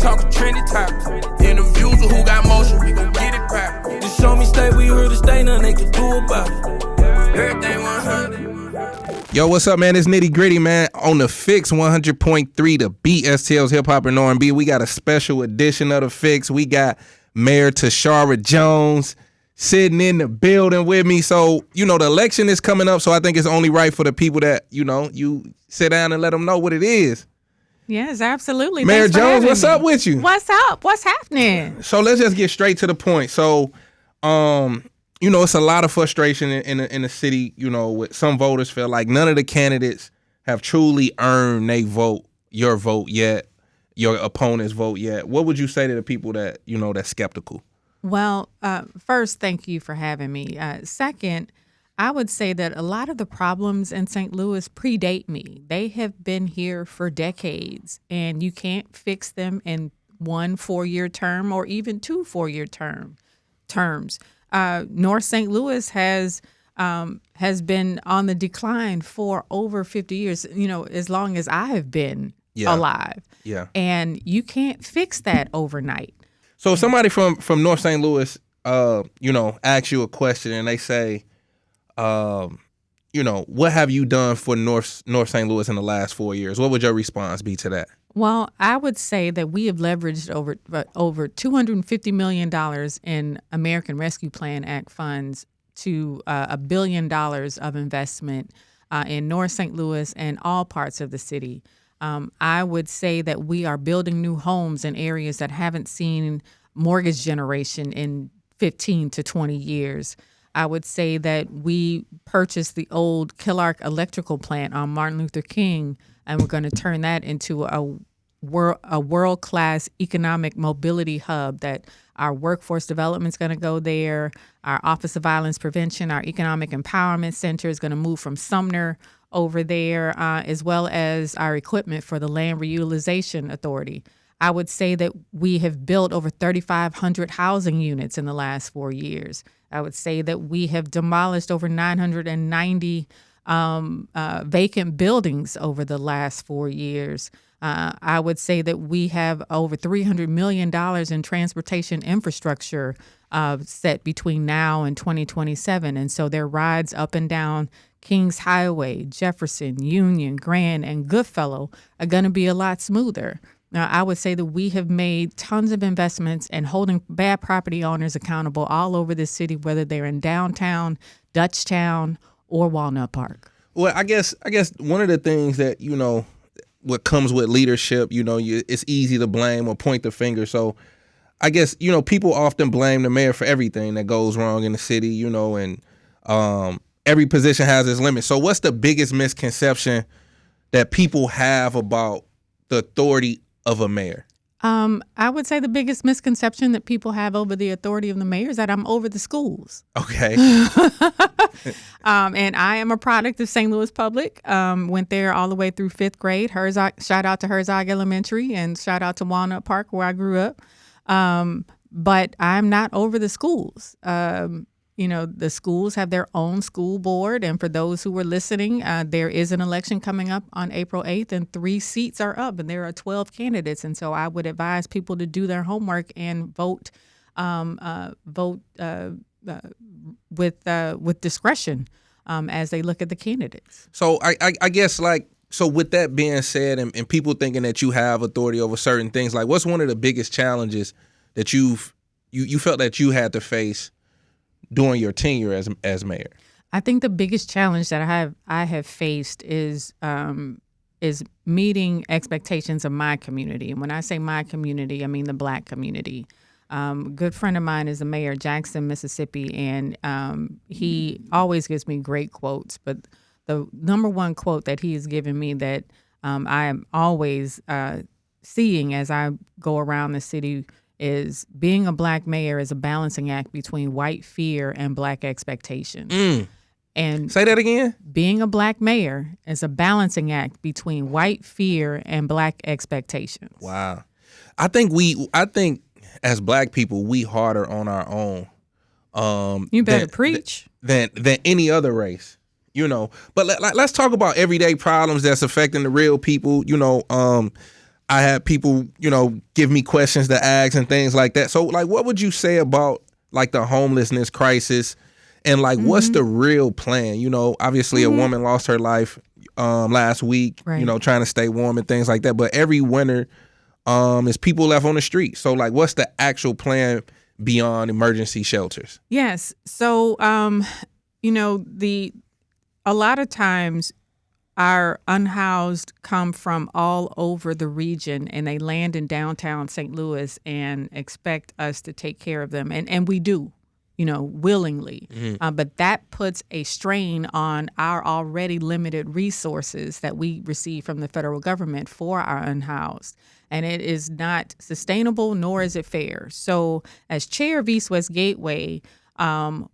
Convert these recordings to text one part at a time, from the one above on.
talking trendy topics. Interviews with who got motion, we gon' get it poppin'. Just show me stay, we here to stay, nothing they can do about it. Everything 100. Yo, what's up, man? It's Nitty Gritty, man. On the Fix 100.3, the BSTL's Hip Hop and R&B. We got a special edition of the Fix. We got Mayor Tashara Jones sitting in the building with me. So, the election is coming up, so I think it's only right for the people that, you sit down and let them know what it is. Yes, absolutely. Mayor Jones, what's up with you? What's up? What's happening? So let's just get straight to the point. So, it's a lot of frustration in the city, with some voters feel like none of the candidates have truly earned your vote yet, your opponent's vote yet. What would you say to the people that, that's skeptical? Well, first, thank you for having me. Second, I would say that a lot of the problems in St. Louis predate me. They have been here for decades, and you can't fix them in 1 4-year term or even 2 4-year terms. North St. Louis has been on the decline for over 50 years, as long as I have been alive. Yeah. And you can't fix that overnight. So if somebody from North St. Louis, asks you a question and they say, what have you done for North St. Louis in the last 4 years? What would your response be to that? Well, I would say that we have leveraged over $250 million in American Rescue Plan Act funds to $1 billion of investment in North St. Louis and all parts of the city. I would say that we are building new homes in areas that haven't seen mortgage generation in 15 to 20 years. I would say that we purchased the old Killark electrical plant on Martin Luther King, and we're going to turn that into a world-class economic mobility hub that our workforce development is going to go there. Our Office of Violence Prevention, our Economic Empowerment Center is going to move from Sumner over there, as well as our equipment for the Land Reutilization Authority. I would say that we have built over 3,500 housing units in the last 4 years. I would say that we have demolished over 990 vacant buildings over the last 4 years. I would say that we have over $300 million in transportation infrastructure set between now and 2027. And so their rides up and down Kings Highway, Jefferson, Union, Grand, and Goodfellow are going to be a lot smoother. Now, I would say that we have made tons of investments in holding bad property owners accountable all over the city, whether they're in downtown, Dutchtown, or Walnut Park. Well, I guess one of the things that, what comes with leadership, it's easy to blame or point the finger. So I guess, people often blame the mayor for everything that goes wrong in the city, and every position has its limits. So what's the biggest misconception that people have about the authority of a mayor? I would say the biggest misconception that people have over the authority of the mayor is that I'm over the schools. Okay. And I am a product of St. Louis Public. Went there all the way through 5th grade. Shout out to Herzog Elementary and shout out to Walnut Park where I grew up. But I'm not over the schools. The schools have their own school board. And for those who were listening, there is an election coming up on April 8th and 3 seats are up and there are 12 candidates. And so I would advise people to do their homework and vote with discretion as they look at the candidates. So I guess so with that being said and people thinking that you have authority over certain things, what's one of the biggest challenges that you felt that you had to face during your tenure as mayor? I think the biggest challenge that I have faced is meeting expectations of my community. And when I say my community, I mean the Black community. A good friend of mine is the mayor of Jackson, Mississippi, and he always gives me great quotes. But the number one quote that he has given me that I am always seeing as I go around the city is being a Black mayor is a balancing act between white fear and Black expectations. And say that again. Being a Black mayor is a balancing act between white fear and Black expectations. Wow. I think as Black people, we harder on our own. You better preach. Than any other race, But let's talk about everyday problems that's affecting the real people. I had people, give me questions to ask and things like that. So, like, what would you say about like the homelessness crisis, and like, what's the real plan? Obviously, a woman lost her life last week. Right. Trying to stay warm and things like that. But every winter, is people left on the street. So, like, what's the actual plan beyond emergency shelters? Yes. So, a lot of times our unhoused come from all over the region, and they land in downtown St. Louis and expect us to take care of them. And we do, willingly. But that puts a strain on our already limited resources that we receive from the federal government for our unhoused. And it is not sustainable, nor is it fair. So as chair of East West Gateway,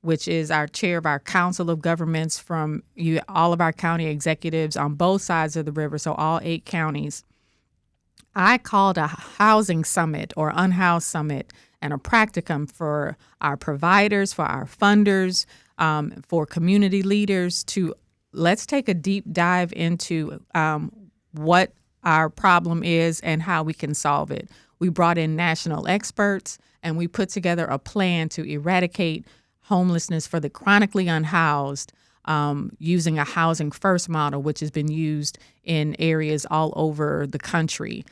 which is our chair of our Council of Governments from all of our county executives on both sides of the river, so all 8 counties, I called a housing summit or unhoused summit and a practicum for our providers, for our funders, for community leaders to let's take a deep dive into what our problem is and how we can solve it. We brought in national experts, and we put together a plan to eradicate homelessness for the chronically unhoused using a housing first model, which has been used in areas all over the country.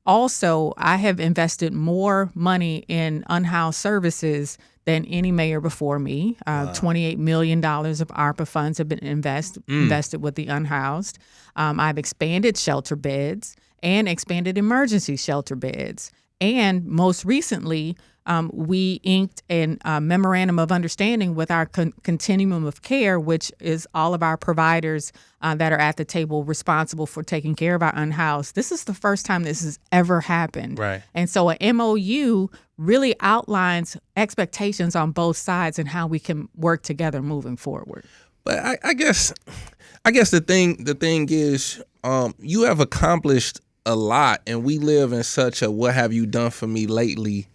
Also, I have invested more money in unhoused services than any mayor before me. $28 million of ARPA funds have been invested with the unhoused. I've expanded shelter beds and expanded emergency shelter beds. And most recently, we inked a memorandum of understanding with our continuum of care, which is all of our providers that are at the table responsible for taking care of our unhoused. This is the first time this has ever happened. Right. And so a MOU really outlines expectations on both sides and how we can work together moving forward. But I guess the thing is, you have accomplished a lot, and we live in such a "what have you done for me lately"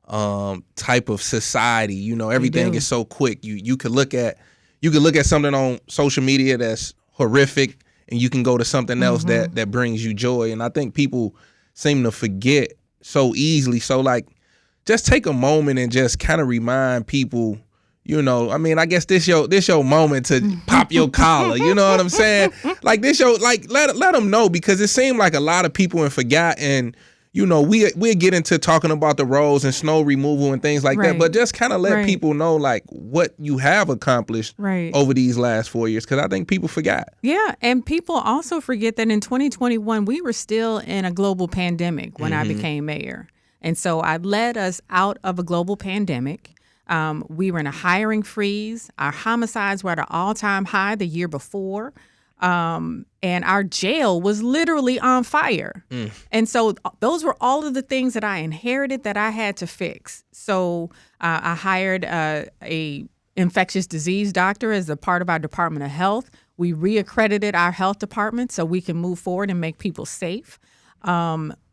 type of society. Everything is so quick. You could look at something on social media that's horrific, and you can go to something else that brings you joy. And I think people seem to forget so easily. So, like, just take a moment and just kind of remind people. I guess this your moment to pop your collar. You know what I'm saying? Like let them know, because it seemed like a lot of people forgot, and we get into talking about the roads and snow removal and things like that, but just kind of let people know like what you have accomplished over these last 4 years, because I think people forgot. Yeah, and people also forget that in 2021 we were still in a global pandemic when I became mayor, and so I led us out of a global pandemic. We were in a hiring freeze. Our homicides were at an all-time high the year before. And our jail was literally on fire. And so those were all of the things that I inherited that I had to fix. So I hired a infectious disease doctor as a part of our Department of Health. We reaccredited our health department so we can move forward and make people safe.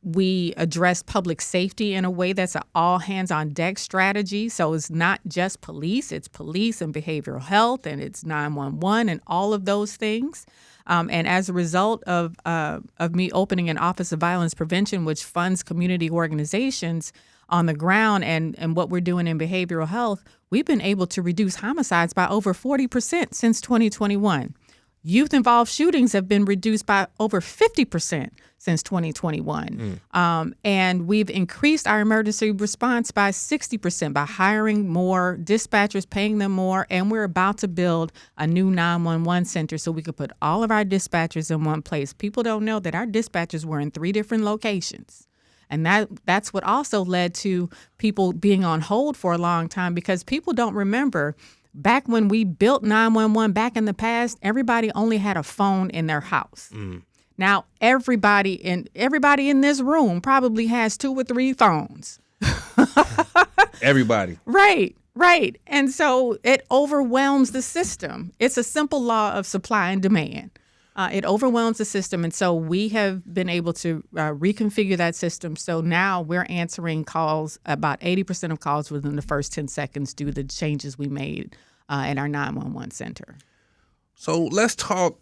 We address public safety in a way that's an all-hands-on-deck strategy. So it's not just police, it's police and behavioral health, and it's 911 and all of those things. And as a result of me opening an Office of Violence Prevention, which funds community organizations on the ground, and what we're doing in behavioral health, we've been able to reduce homicides by over 40% since 2021. Youth-involved shootings have been reduced by over 50% since 2021. And we've increased our emergency response by 60% by hiring more dispatchers, paying them more, and we're about to build a new 911 center so we could put all of our dispatchers in one place. People don't know that our dispatchers were in 3 different locations. And that's what also led to people being on hold for a long time, because people don't remember back when we built 911 back in the past, everybody only had a phone in their house. Now, everybody in this room probably has 2 or 3 phones. Everybody. Right. And so it overwhelms the system. It's a simple law of supply and demand. It overwhelms the system. And so we have been able to reconfigure that system. So now we're answering calls, about 80% of calls within the first 10 seconds due to the changes we made in our 911 center. So let's talk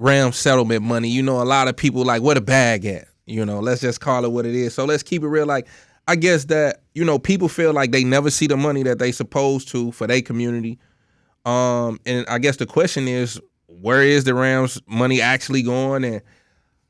Rams settlement money. You know, a lot of people like, where the bag at? You know, let's just call it what it is. So let's keep it real. Like, I guess that, you know, people feel like they never see the money that they supposed to for their community. And I guess the question is, where is the Rams money actually going, and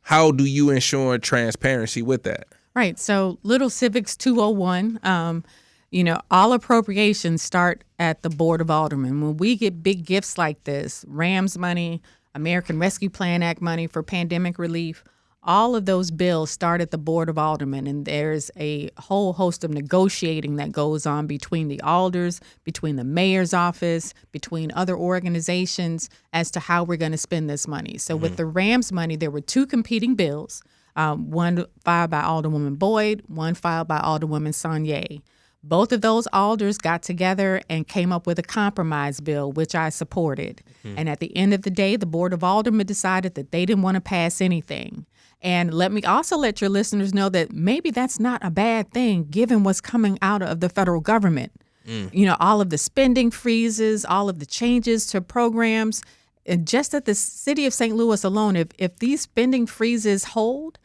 how do you ensure transparency with that? Right. So Little Civics 201, you know, all appropriations start at the Board of Aldermen. When we get big gifts like this, Rams money, American Rescue Plan Act money for pandemic relief, all of those bills start at the Board of Aldermen, and there's a whole host of negotiating that goes on between the alders, between the mayor's office, between other organizations as to how we're going to spend this money. So with the Rams money, there were two competing bills, one filed by Alderwoman Boyd, one filed by Alderwoman Saunier. Both of those alders got together and came up with a compromise bill, which I supported. And at the end of the day, the Board of Aldermen decided that they didn't want to pass anything. And let me also let your listeners know that maybe that's not a bad thing, given what's coming out of the federal government. You know, all of the spending freezes, all of the changes to programs. And just at the city of St. Louis alone, if these spending freezes hold,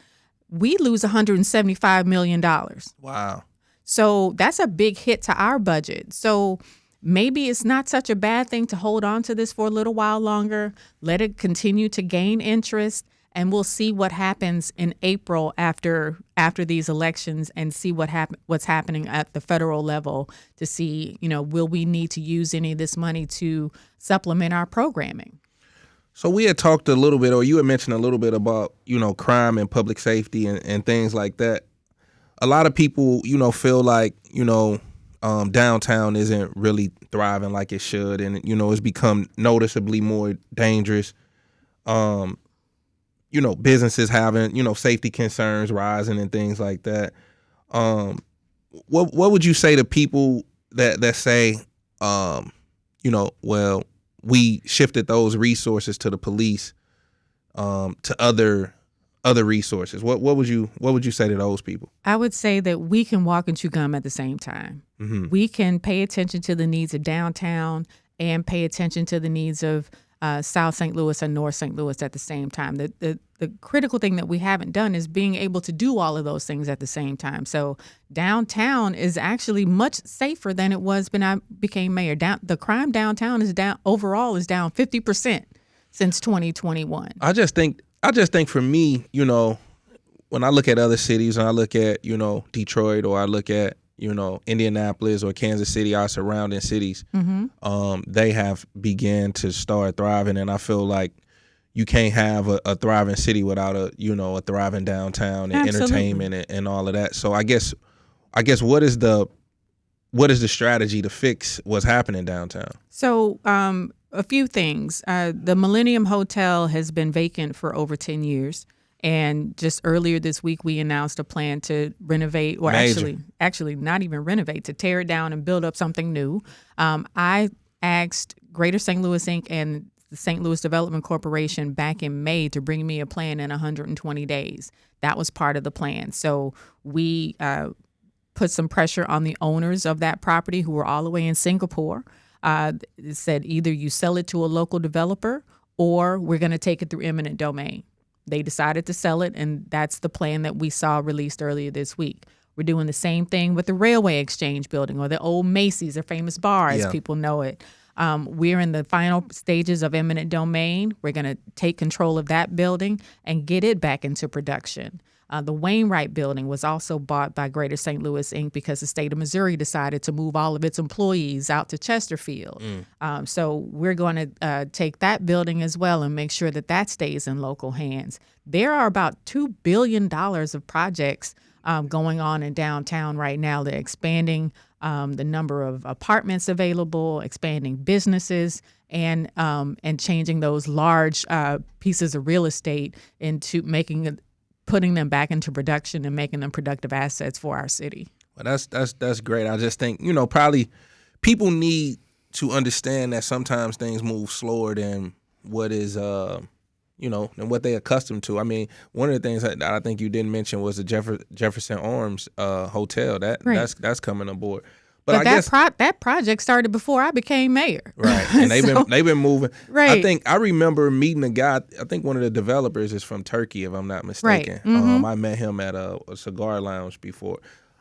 we lose $175 million. Wow. So that's a big hit to our budget. So maybe it's not such a bad thing to hold on to this for a little while longer, let it continue to gain interest, and we'll see what happens in April after these elections, and see what's happening at the federal level to see, you know, will we need to use any of this money to supplement our programming? So we had talked a little bit, or you had mentioned a little bit about, you know, crime and public safety and things like that. A lot of people, you know, feel like, you know, downtown isn't really thriving like it should, and, you know, it's become noticeably more dangerous. You know, businesses having, you know, safety concerns rising and things like that. What would you say to people that say, you know, well, we shifted those resources to the police, to other resources? What would you say to those people? I would say that we can walk and chew gum at the same time. Mm-hmm. We can pay attention to the needs of downtown and pay attention to the needs of South St. Louis and North St. Louis at the same time. The critical thing that we haven't done is being able to do all of those things at the same time. So downtown is actually much safer than it was when I became mayor. The crime downtown is down 50% since 2021. I just think for me, you know, when I look at other cities and I look at, you know, Detroit, or I look at, you know, Indianapolis or Kansas City, our surrounding cities, they have began to start thriving. And I feel like you can't have a thriving city without a thriving downtown and entertainment and all of that. So I guess what is the strategy to fix what's happening downtown? So a few things. The Millennium Hotel has been vacant for over 10 years. And just earlier this week, we announced a plan to renovate, or actually not even renovate, to tear it down and build up something new. I asked Greater St. Louis Inc. and the St. Louis Development Corporation back in May to bring me a plan in 120 days. That was part of the plan. So we put some pressure on the owners of that property, who were all the way in Singapore. It said either you sell it to a local developer or we're going to take it through eminent domain. They decided to sell it, and that's the plan that we saw released earlier this week. We're doing the same thing with the Railway Exchange building, or the old Macy's, or famous bar, as people know it. We're in the final stages of eminent domain. We're going to take control of that building and get it back into production. The Wainwright building was also bought by Greater St. Louis Inc. because the state of Missouri decided to move all of its employees out to Chesterfield. So we're going to take that building as well and make sure that that stays in local hands. There are about $2 billion of projects going on in downtown right now. They're expanding the number of apartments available, expanding businesses, and changing those large pieces of real estate into putting them back into production and making them productive assets for our city. Well, that's great. I just think, you know, probably people need to understand that sometimes things move slower than what is, than what they're accustomed to. I mean, one of the things that I think you didn't mention was the Jefferson Arms Hotel. That's coming aboard. But I guess that project started before I became mayor. right, and they've been moving. Right. I remember meeting a guy. I think one of the developers is from Turkey, if I'm not mistaken. Right. Mm-hmm. I met him at a cigar lounge before.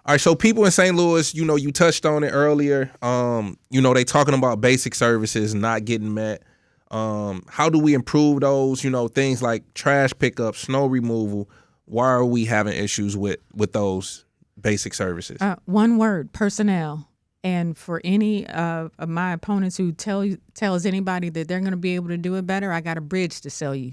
All right, so people in St. Louis, you touched on it earlier. They talking about basic services not getting met. How do we improve those? Things like trash pickup, snow removal. Why are we having issues with those basic services? One word: personnel. And for any of my opponents who tells anybody that they're going to be able to do it better, I got a bridge to sell you.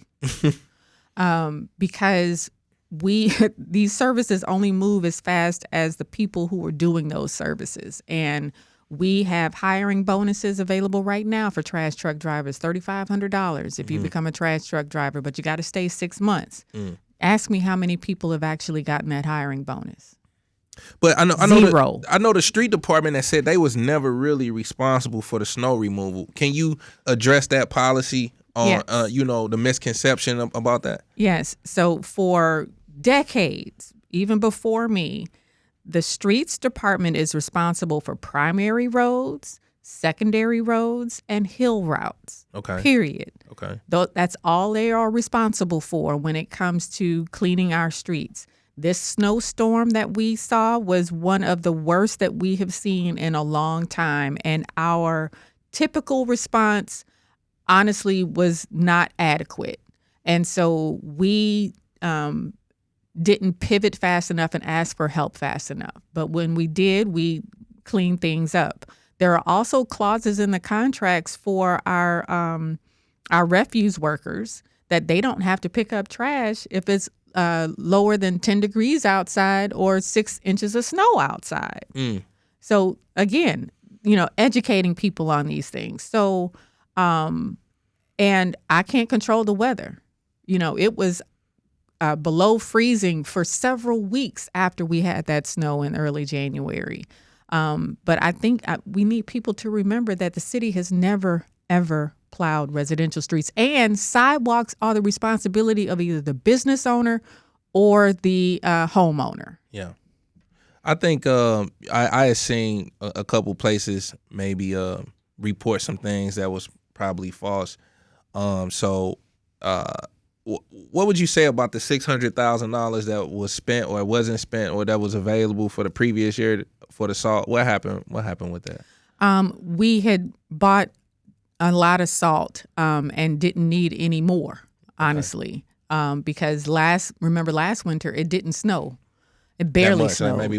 Because these services only move as fast as the people who are doing those services. And we have hiring bonuses available right now for trash truck drivers, $3,500 if you become a trash truck driver, but you got to stay 6 months. Ask me how many people have actually gotten that hiring bonus. But I know Zero. I know the street department that said they was never really responsible for the snow removal. Can you address that policy or Yes. the misconception about that? Yes. So for decades, even before me, the streets department is responsible for primary roads, secondary roads, and hill routes. Okay. Period. Okay. That's all they are responsible for when it comes to cleaning our streets. This snowstorm that we saw was one of the worst that we have seen in a long time. And our typical response, honestly, was not adequate. And so we didn't pivot fast enough and ask for help fast enough. But when we did, we cleaned things up. There are also clauses in the contracts for our refuse workers that they don't have to pick up trash if it's lower than 10 degrees outside or 6 inches of snow outside. So again, educating people on these things. So, and I can't control the weather. It was below freezing for several weeks after we had that snow in early January. But I think we need people to remember that the city has never, ever plowed residential streets, and sidewalks are the responsibility of either the business owner or the homeowner. Yeah. I think I had seen a couple places maybe report some things that was probably false. What would you say about the $600,000 that was spent or wasn't spent or that was available for the previous year for the salt? What happened? What happened with that? We had bought a lot of salt and didn't need any more, honestly, because last winter it didn't snow. It barely snowed. Like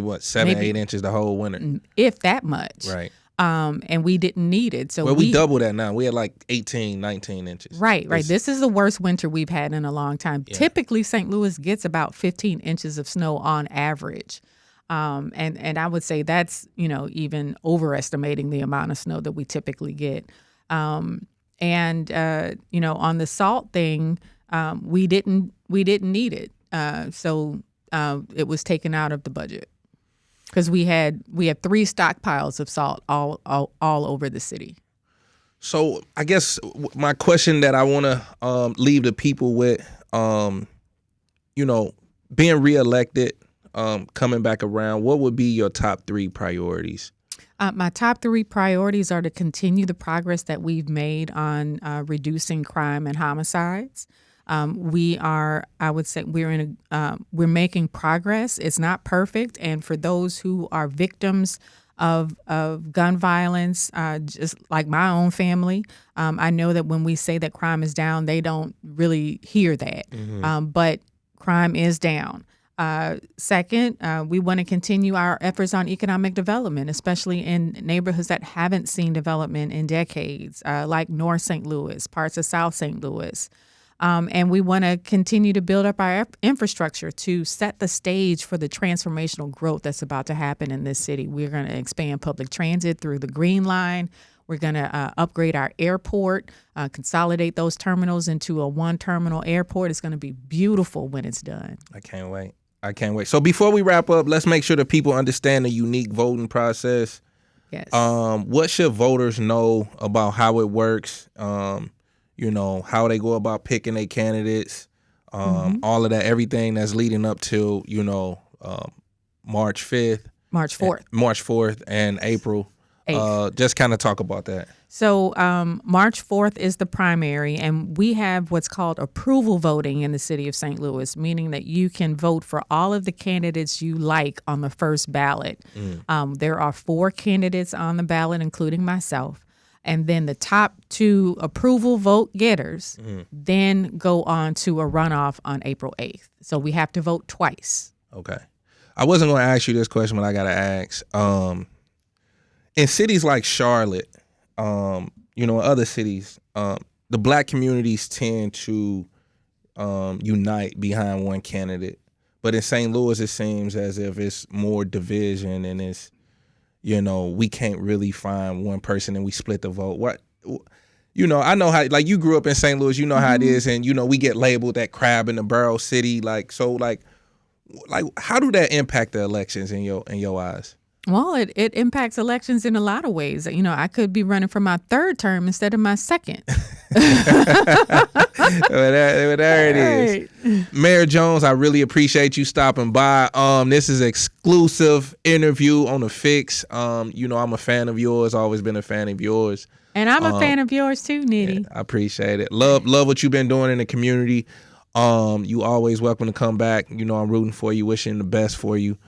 maybe 8 inches the whole winter, if that much. Right. And we didn't need it. So we double that now. We had like 18, 19 inches. Right. This is the worst winter we've had in a long time. Yeah. Typically, St. Louis gets about 15 inches of snow on average. And I would say that's, even overestimating the amount of snow that we typically get. On the salt thing, we didn't need it. So it was taken out of the budget because we had 3 stockpiles of salt all over the city. So I guess my question that I want to leave the people with, being reelected, coming back around, what would be your top 3 priorities? My top 3 priorities are to continue the progress that we've made on reducing crime and homicides. We're making progress. It's not perfect. And for those who are victims of gun violence, just like my own family, I know that when we say that crime is down, they don't really hear that. Mm-hmm. But crime is down. Second, we want to continue our efforts on economic development, especially in neighborhoods that haven't seen development in decades, like North St. Louis, parts of South St. Louis. And we want to continue to build up our infrastructure to set the stage for the transformational growth that's about to happen in this city. We're going to expand public transit through the Green Line. We're going to upgrade our airport, consolidate those terminals into a one-terminal airport. It's going to be beautiful when it's done. I can't wait. So before we wrap up, let's make sure that people understand the unique voting process. Yes. What should voters know about how it works? How they go about picking their candidates, all of that, everything that's leading up to, March 5th. March 4th. March 4th and April 8th. Just kind of talk about that. So March 4th is the primary, and we have what's called approval voting in the city of St. Louis, meaning that you can vote for all of the candidates you like on the first ballot. There are 4 candidates on the ballot, including myself. And then the top 2 approval vote getters then go on to a runoff on April 8th. So we have to vote twice. Okay. I wasn't going to ask you this question, but I got to ask. In cities like Charlotte, other cities, the black communities tend to unite behind one candidate. But in St. Louis, it seems as if it's more division and it's, we can't really find one person and we split the vote. I know how, like, you grew up in St. Louis, you know how it is, and, we get labeled that crab in the barrel city. Like, how do that impact the elections in your eyes? Well, it impacts elections in a lot of ways. I could be running for my 3rd term instead of my 2nd. There it is. Mayor Jones, I really appreciate you stopping by. This is an exclusive interview on The Fix. I'm a fan of yours, always been a fan of yours. And I'm a fan of yours too, Nitty. Yeah, I appreciate it. Love what you've been doing in the community. You always welcome to come back. I'm rooting for you, wishing the best for you.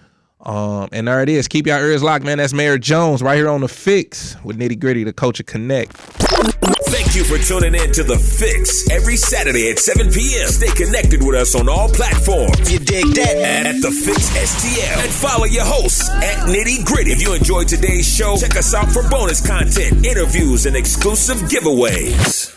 And there it is. Keep your ears locked, man. That's Mayor Jones right here on The Fix with Nitty Gritty, the Culture Connect. Thank you for tuning in to The Fix every Saturday at 7 p.m. Stay connected with us on all platforms. You dig that? At The Fix STL. And follow your hosts at Nitty Gritty. If you enjoyed today's show, check us out for bonus content, interviews, and exclusive giveaways.